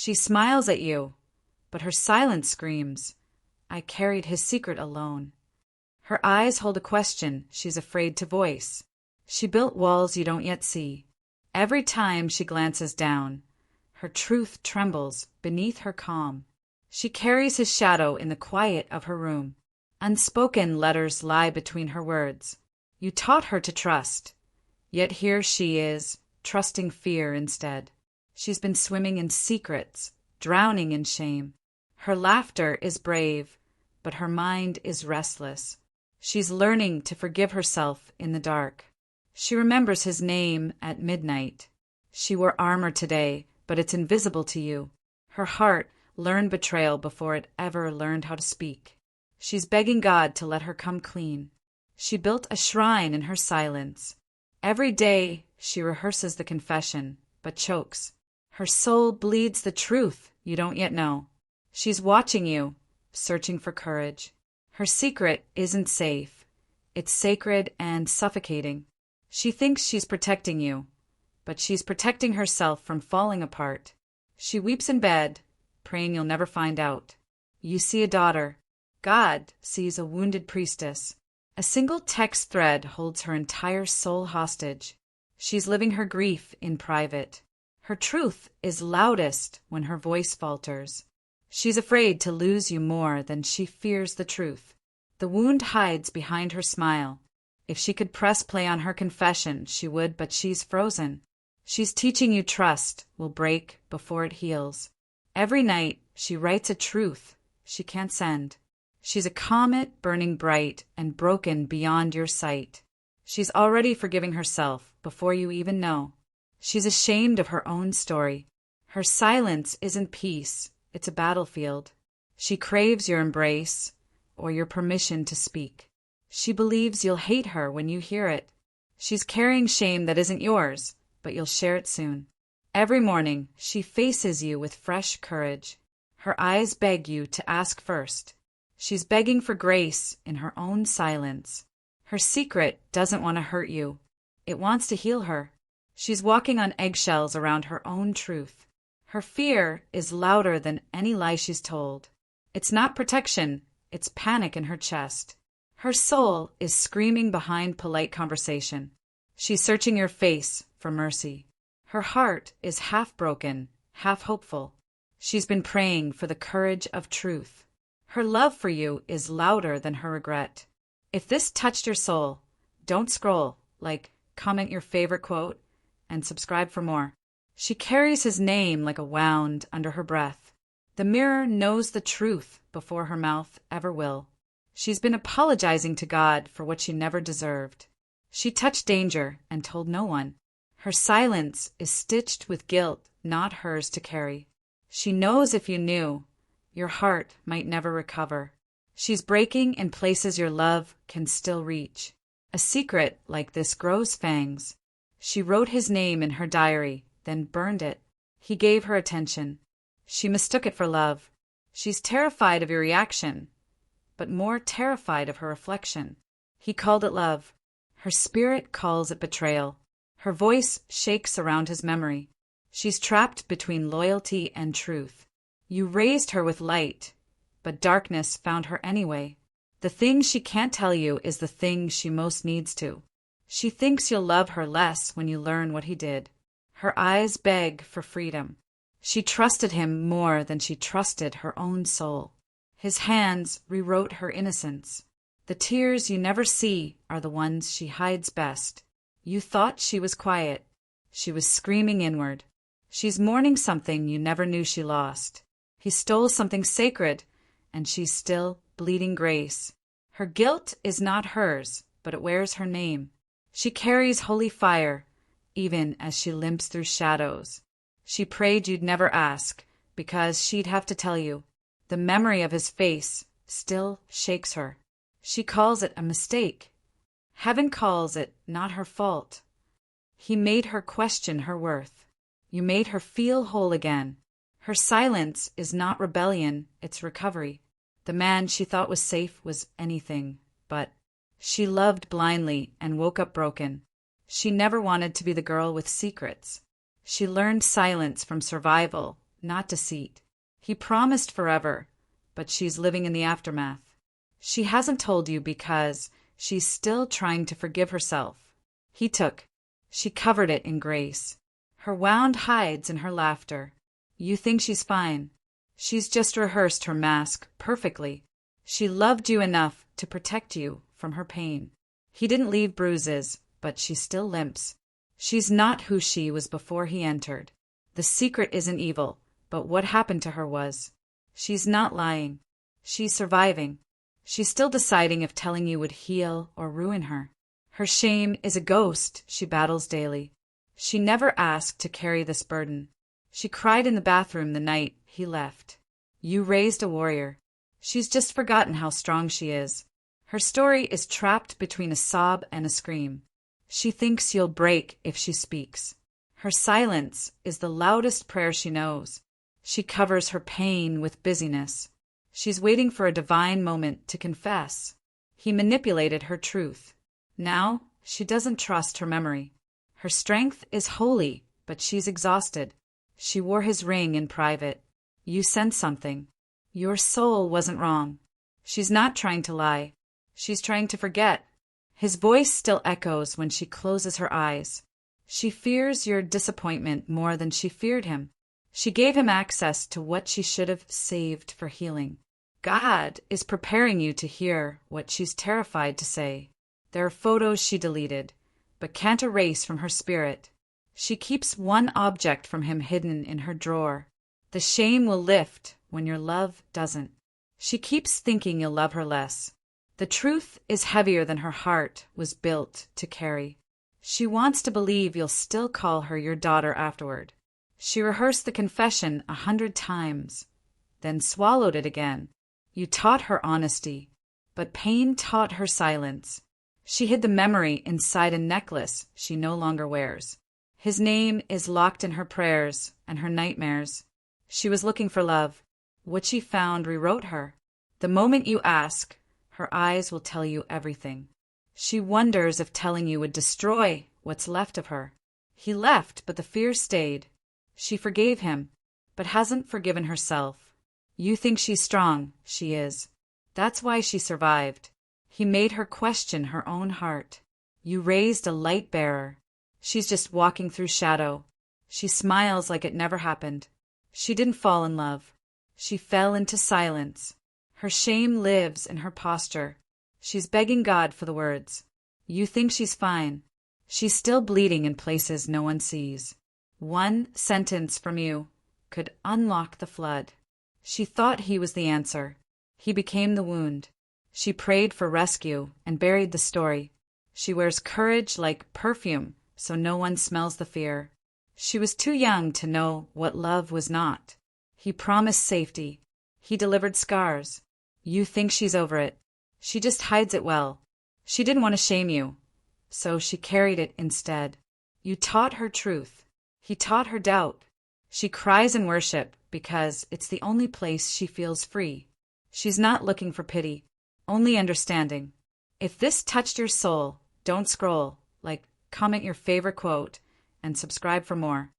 She smiles at you, but her silence screams, "I carried his secret alone." Her eyes hold a question she's afraid to voice. She built walls you don't yet see. Every time she glances down, her truth trembles beneath her calm. She carries his shadow in the quiet of her room. Unspoken letters lie between her words. You taught her to trust, yet here she is, trusting fear instead. She's been swimming in secrets, drowning in shame. Her laughter is brave, but her mind is restless. She's learning to forgive herself in the dark. She remembers his name at midnight. She wore armor today, but it's invisible to you. Her heart learned betrayal before it ever learned how to speak. She's begging God to let her come clean. She built a shrine in her silence. Every day she rehearses the confession, but chokes. Her soul bleeds the truth you don't yet know. She's watching you, searching for courage. Her secret isn't safe. It's sacred and suffocating. She thinks she's protecting you, but she's protecting herself from falling apart. She weeps in bed, praying you'll never find out. You see a daughter. God sees a wounded priestess. A single text thread holds her entire soul hostage. She's living her grief in private. Her truth is loudest when her voice falters. She's afraid to lose you more than she fears the truth. The wound hides behind her smile. If she could press play on her confession, she would, but she's frozen. She's teaching you trust will break before it heals. Every night, she writes a truth she can't send. She's a comet burning bright and broken beyond your sight. She's already forgiving herself before you even know. She's ashamed of her own story. Her silence isn't peace, it's a battlefield. She craves your embrace or your permission to speak. She believes you'll hate her when you hear it. She's carrying shame that isn't yours, but you'll share it soon. Every morning, she faces you with fresh courage. Her eyes beg you to ask first. She's begging for grace in her own silence. Her secret doesn't want to hurt you. It wants to heal her. She's walking on eggshells around her own truth. Her fear is louder than any lie she's told. It's not protection, it's panic in her chest. Her soul is screaming behind polite conversation. She's searching your face for mercy. Her heart is half broken, half hopeful. She's been praying for the courage of truth. Her love for you is louder than her regret. If this touched your soul, don't scroll, comment your favorite quote, and subscribe for more. She carries his name like a wound under her breath. The mirror knows the truth before her mouth ever will. She's been apologizing to God for what she never deserved. She touched danger and told no one. Her silence is stitched with guilt, not hers to carry. She knows if you knew, your heart might never recover. She's breaking in places your love can still reach. A secret like this grows fangs. She wrote his name in her diary, then burned it. He gave her attention. She mistook it for love. She's terrified of your reaction, but more terrified of her reflection. He called it love. Her spirit calls it betrayal. Her voice shakes around his memory. She's trapped between loyalty and truth. You raised her with light, but darkness found her anyway. The thing she can't tell you is the thing she most needs to. She thinks you'll love her less when you learn what he did. Her eyes beg for freedom. She trusted him more than she trusted her own soul. His hands rewrote her innocence. The tears you never see are the ones she hides best. You thought she was quiet. She was screaming inward. She's mourning something you never knew she lost. He stole something sacred, and she's still bleeding grace. Her guilt is not hers, but it wears her name. She carries holy fire, even as she limps through shadows. She prayed you'd never ask, because she'd have to tell you. The memory of his face still shakes her. She calls it a mistake. Heaven calls it not her fault. He made her question her worth. You made her feel whole again. Her silence is not rebellion, it's recovery. The man she thought was safe was anything, but she loved blindly and woke up broken. She never wanted to be the girl with secrets. She learned silence from survival, not deceit. He promised forever, but she's living in the aftermath. She hasn't told you because she's still trying to forgive herself. He took. She covered it in grace. Her wound hides in her laughter. You think she's fine. She's just rehearsed her mask perfectly. She loved you enough to protect you from her pain. He didn't leave bruises, but she still limps. She's not who she was before he entered. The secret isn't evil, but what happened to her was. She's not lying. She's surviving. She's still deciding if telling you would heal or ruin her. Her shame is a ghost she battles daily. She never asked to carry this burden. She cried in the bathroom the night he left. You raised a warrior. She's just forgotten how strong she is. Her story is trapped between a sob and a scream. She thinks you'll break if she speaks. Her silence is the loudest prayer she knows. She covers her pain with busyness. She's waiting for a divine moment to confess. He manipulated her truth. Now, she doesn't trust her memory. Her strength is holy, but she's exhausted. She wore his ring in private. You sense something. Your soul wasn't wrong. She's not trying to lie. She's trying to forget. His voice still echoes when she closes her eyes. She fears your disappointment more than she feared him. She gave him access to what she should have saved for healing. God is preparing you to hear what she's terrified to say. There are photos she deleted, but can't erase from her spirit. She keeps one object from him hidden in her drawer. The shame will lift when your love doesn't. She keeps thinking you'll love her less. The truth is heavier than her heart was built to carry. She wants to believe you'll still call her your daughter afterward. She rehearsed the confession 100 times, then swallowed it again. You taught her honesty, but pain taught her silence. She hid the memory inside a necklace she no longer wears. His name is locked in her prayers and her nightmares. She was looking for love. What she found rewrote her. The moment you ask, her eyes will tell you everything. She wonders if telling you would destroy what's left of her. He left, but the fear stayed. She forgave him, but hasn't forgiven herself. You think she's strong. She is. That's why she survived. He made her question her own heart. You raised a light bearer. She's just walking through shadow. She smiles like it never happened. She didn't fall in love. She fell into silence. Her shame lives in her posture. She's begging God for the words. You think she's fine. She's still bleeding in places no one sees. One sentence from you could unlock the flood. She thought he was the answer. He became the wound. She prayed for rescue and buried the story. She wears courage like perfume, so no one smells the fear. She was too young to know what love was not. He promised safety. He delivered scars. You think she's over it. She just hides it well. She didn't want to shame you, so she carried it instead. You taught her truth. He taught her doubt. She cries in worship because it's the only place she feels free. She's not looking for pity, only understanding. If this touched your soul, don't scroll. Comment your favorite quote and subscribe for more.